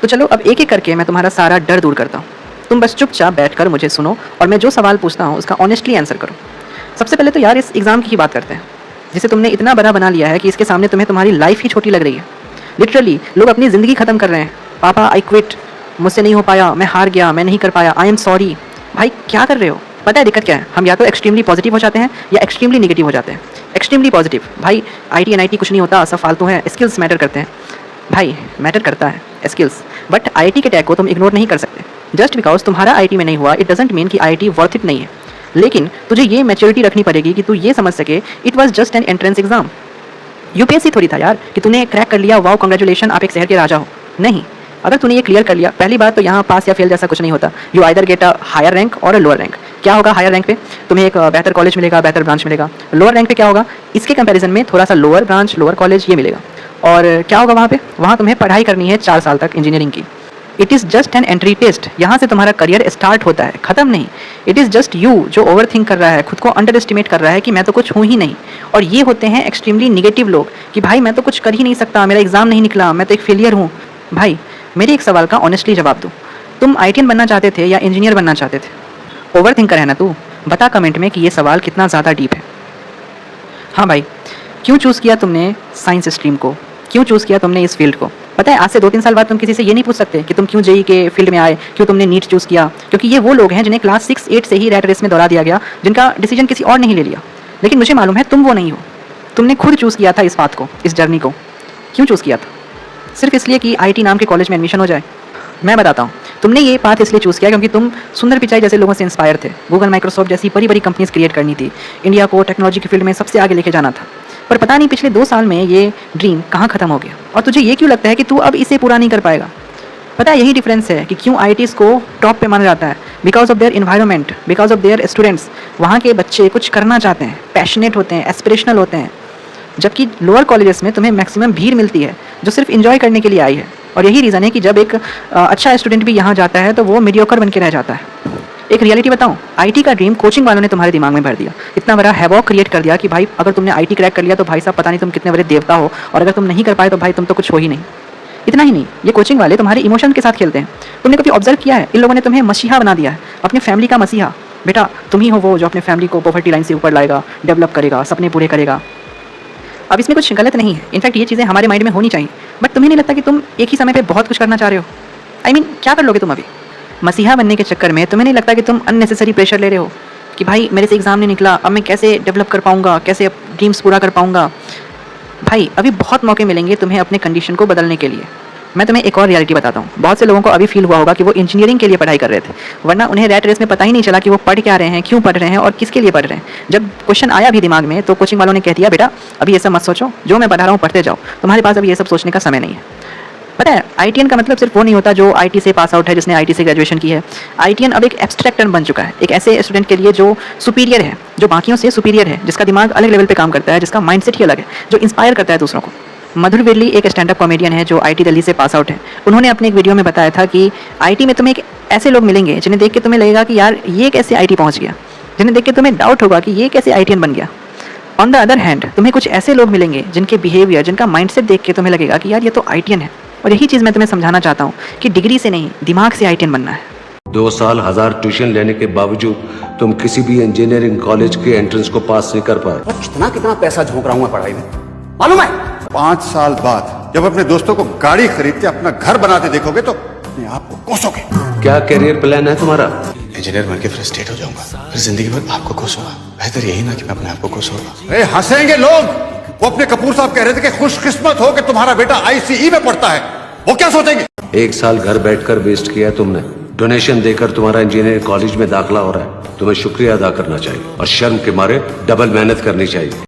तो चलो अब एक एक करके मैं तुम्हारा सारा डर दूर करता हूँ। तुम बस चुपचाप बैठकर मुझे सुनो और मैं जो सवाल पूछता हूँ उसका ऑनेस्टली आंसर करो। सबसे पहले तो यार इस एग्ज़ाम की ही बात करते हैं, जिसे तुमने इतना बड़ा बना लिया है कि इसके सामने तुम्हें तुम्हारी लाइफ ही छोटी लग रही है। लिटरली लोग अपनी ज़िंदगी ख़त्म कर रहे हैं। पापा आई क्विट, मुझसे नहीं हो पाया, मैं हार गया, मैं नहीं कर पाया, आई एम सॉरी। भाई क्या कर रहे हो? पता है दिक्कत क्या है? हम या तो एक्सट्रीमली पॉजिटिव हो जाते हैं या एक्सट्रीमली नेगेटिव हो जाते हैं। एक्सट्रीमली पॉजिटिव, भाई आईटी एनआईटी कुछ नहीं होता, सब फालतू है, स्किल्स मैटर करते हैं। भाई मैटर करता है स्किल्स, बट आईटी के टैग को तुम इग्नोर नहीं कर सकते। जस्ट बिकॉज तुम्हारा आईटी में नहीं हुआ इट डजंट मीन कि आईटी वर्थ इट नहीं है। लेकिन तुझे ये मैच्योरिटी रखनी पड़ेगी कि तू ये समझ सके it was just an entrance exam. UPSC थोड़ी था यार कि तूने क्रैक कर लिया, वाओ कांग्रेचुलेशन, आप एक शहर के राजा हो। नहीं, अगर तूने ये क्लियर कर लिया, पहली बात तो यहाँ पास या फेल जैसा कुछ नहीं होता। You either get a higher rank or a lower rank. क्या होगा हायर रैंक पे? तुम्हें एक बेहतर कॉलेज मिलेगा, बेहतर ब्रांच मिलेगा। लोअर रैंक पे क्या होगा? इसके कंपैरिजन में थोड़ा सा लोअर ब्रांच, लोअर कॉलेज ये मिलेगा। और क्या होगा वहाँ पे? वहाँ तुम्हें पढ़ाई करनी है 4 साल तक इंजीनियरिंग की। It is just an entry test, यहाँ से तुम्हारा करियर स्टार्ट होता है, ख़त्म नहीं। इट इज़ जस्ट यू जो ओवर थिंक कर रहा है, खुद को अंडर एस्टिमेट कर रहा है कि मैं तो कुछ हूँ ही नहीं। और ये होते हैं एक्सट्रीमली निगेटिव लोग कि भाई मैं तो कुछ कर ही नहीं सकता, मेरा एग्ज़ाम नहीं निकला, मैं तो एक फेलियर हूँ। भाई मेरे एक सवाल का ऑनेस्टली जवाब दो, तुम आईटीएन बनना चाहते थे या इंजीनियर बनना चाहते थे? ओवर थिंकर है ना तू? बता कमेंट में कि ये सवाल कितना ज़्यादा डीप है। हाँ भाई, क्यों चूज़ किया तुमने साइंस स्ट्रीम को? क्यों चूज़ किया तुमने इस फील्ड को? पता है आज से 2-3 साल बाद तुम किसी से ये नहीं पूछ सकते कि तुम क्यों जेईई के फील्ड में आए, क्यों तुमने नीट चूज़ किया, क्योंकि ये वो लोग हैं जिन्हें क्लास 6-8 से ही रैट रेस में दौड़ा दिया गया, जिनका डिसीजन किसी और नहीं ले लिया। लेकिन मुझे मालूम है तुम वो नहीं हो, तुमने खुद चूज़ किया था इस बात को, इस जर्नी को। क्यों चूज़ किया था? सिर्फ इसलिए कि आईटी नाम के कॉलेज में एडमिशन हो जाए? मैं बताता हूँ, तुमने ये पाथ इसलिए चूज़ किया क्योंकि तुम सुंदर पिचाई जैसे लोगों से इंस्पायर थे। गूगल, माइक्रोसॉफ्ट जैसी बड़ी बड़ी कंपनीज क्रिएट करनी थी, इंडिया को टेक्नोलॉजी के फील्ड में सबसे आगे लेके जाना था। पर पता नहीं पिछले 2 साल में ये ड्रीम कहाँ ख़त्म हो गया, और तुझे ये क्यों लगता है कि तू अब इसे पूरा नहीं कर पाएगा? पता है यही डिफरेंस है कि क्यों आईटीज़ को टॉप पे माना जाता है। Because of their environment, because of their students. वहाँ के बच्चे कुछ करना चाहते हैं, पैशनेट होते हैं, एस्पिरेशनल होते हैं। जबकि लोअर कॉलेजेस में तुम्हें मैक्सिमम भीड़ मिलती है जो सिर्फ इन्जॉय करने के लिए आई है। और यही रीज़न है कि जब एक अच्छा स्टूडेंट भी यहाँ जाता है तो वो मीडियोकर बन के रह जाता है। एक रियलिटी बताऊँ, आईटी का ड्रीम कोचिंग वालों ने तुम्हारे दिमाग में भर दिया, इतना बड़ा हैवॉक क्रिएट कर दिया कि भाई अगर तुमने आईटी क्रैक कर लिया तो भाई साहब पता नहीं तुम कितने बड़े देवता हो, और अगर तुम नहीं कर पाए तो भाई तुम तो कुछ हो ही नहीं। इतना ही नहीं, ये कोचिंग वाले तुम्हारे इमोशन के साथ खेलते हैं। तुमने कभी ऑब्जर्व किया है, इन लोगों ने तुम्हें मसीहा बना दिया है, अपनी फैमिली का मसीहा। बेटा तुम ही हो वो जो अपने फैमिली को पॉवर्टी लाइन से ऊपर लाएगा, डेवलप करेगा, सपने पूरे करेगा। अब इसमें कुछ गलत नहीं है, इनफैक्ट ये चीज़ें हमारे माइंड में होनी चाहिए। बट तुम्हें नहीं लगता कि तुम एक ही समय पे बहुत कुछ करना चाह रहे हो? आई मीन क्या कर लोगे तुम अभी? मसीहा बनने के चक्कर में तुम्हें नहीं लगता कि तुम अननेसेसरी प्रेशर ले रहे हो कि भाई मेरे से एग्ज़ाम नहीं निकला, अब मैं कैसे डेवलप कर पाऊँगा, कैसे ड्रीम्स पूरा कर पाऊँगा? भाई अभी बहुत मौके मिलेंगे तुम्हें अपने कंडीशन को बदलने के लिए। मैं तुम्हें एक और रियलिटी बताता हूँ। बहुत से लोगों को अभी फील हुआ होगा कि वो इंजीनियरिंग के लिए पढ़ाई कर रहे थे, वरना उन्हें रैट रेस में पता ही नहीं चला कि वो पढ़ क्या रहे हैं, क्यों पढ़ रहे हैं और किसके लिए पढ़ रहे हैं। जब क्वेश्चन आया भी दिमाग में तो कोचिंग वालों ने कह दिया बेटा अभी ये सब मत सोचो, जो मैं पढ़ा रहा हूँ पढ़ते जाओ, तुम्हारे पास अभी ये सब सोचने का समय नहीं है। पता है आईटीएन का मतलब सिर्फ वो नहीं होता जो आईटी से पास आउट है, जिसने आईटी से ग्रेजुएशन की है। आईटीएन अब एक एब्स्ट्रैक्ट टर्म बन चुका है, एक ऐसे स्टूडेंट के लिए जो सुपीरियर है, जो बाकियों से सुपीरियर है, जिसका दिमाग अलग लेवल पे काम करता है, जिसका माइंडसेट ही अलग है, जो इंस्पायर करता है दूसरों को। मधुर विरली एक स्टैंड अप कॉमेडियन है जो आईटी दिल्ली से पास आउट है। उन्होंने अपने एक वीडियो में बताया था कि आईटी में तुम्हें एक ऐसे लोग मिलेंगे जिन्हें देख के तुम्हें लगेगा कि यार ये कैसे आईटी पहुंच गया, जिन्हें देख के तुम्हें डाउट होगा कि ये कैसे आईटीएन बन गया। ऑन द अदर हैंड तुम्हें कुछ ऐसे लोग मिलेंगे जिनके बिहेवियर, जिनका माइंडसेट देख के तुम्हें लगेगा कि यार ये तो आईटीएन है। और यही चीज़ मैं तुम्हें समझाना चाहता हूँ कि डिग्री से नहीं, दिमाग से आईटीएन बनना है। 2 साल 1000 ट्यूशन लेने के बावजूद तुम किसी भी इंजीनियरिंग कॉलेज के एंट्रेंस को पास नहीं कर पाए। और कितना पैसा झोंक रहा हूं मैं पढ़ाई में, मालूम है? 5 साल बाद जब अपने दोस्तों को गाड़ी खरीदते अपना घर बनाते देखोगे तो अपने आप को कोसोगे। क्या करियर प्लान है तुम्हारा? इंजीनियर बन के फ्रस्ट्रेट हो जाऊंगा, फिर जिंदगी भर आपको खुश होगा। बेहतर यही ना कि मैं अपने आप को खुश होगा। अरे हंसेंगे लोग। वो अपने कपूर साहब कह रहे थे कि खुशकिस्मत हो कि तुम्हारा बेटा आईसीई में पढ़ता है, वो क्या सोचेंगे? 1 साल घर बैठकर वेस्ट किया तुमने। डोनेशन देकर तुम्हारा इंजीनियरिंग कॉलेज में दाखिला हो रहा है। तुम्हें शुक्रिया अदा करना चाहिए और शर्म के मारे डबल मेहनत करनी चाहिए।